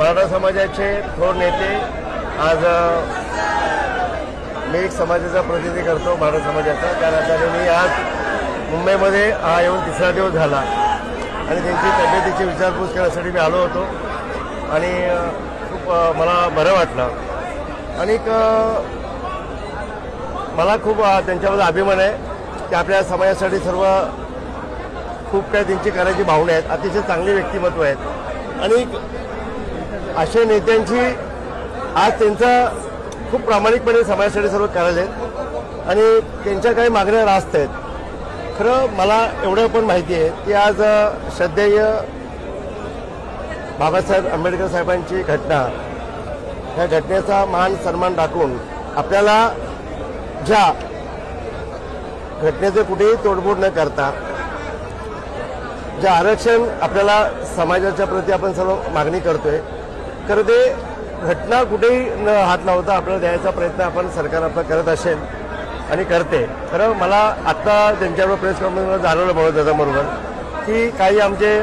मराठा समाजाचे थोर नेते आज मी एक समाजाचा प्रतिनिधी करतो मराठा समाजाचा, त्या नात्याने मी आज मुंबईमध्ये येऊन तिसरा दिवस झाला आणि त्यांची तब्येतीची विचारपूस करण्यासाठी मी आलो होतो आणि खूप मला बरं वाटलं आणि मला खूप त्यांच्याबद्दल अभिमान आहे की आपल्या समाजासाठी सर्व खूप काही त्यांची करायची भावना आहेत, अतिशय चांगली व्यक्तिमत्व आहेत आणि अशा नेत्यांची आज त्यांचा खूप प्रामाणिकपणे समाजासाठी सर्व करायला आहेत आणि त्यांच्या काही मागण्या रास्त आहेत. खरं मला एवढं पण माहिती आहे की आज श्रद्धेय बाबासाहेब आंबेडकर साहेबांची घटना, ह्या घटनेचा मान सन्मान राखून आपल्याला ज्या घटनेचं कुठेही तोडफोड न करता जे आरक्षण आपल्याला समाजाच्या प्रती आपण सर्व मागणी करतोय, खरं ते घटना कुठेही न हात लावता आपल्याला द्यायचा प्रयत्न आपण सरकार आपला करत असेल आणि करते. खरं मला आत्ता त्यांच्याबरोबर प्रेस कॉन्फरन्समध्ये जाणवलं दादाबरोबर की काही आमचे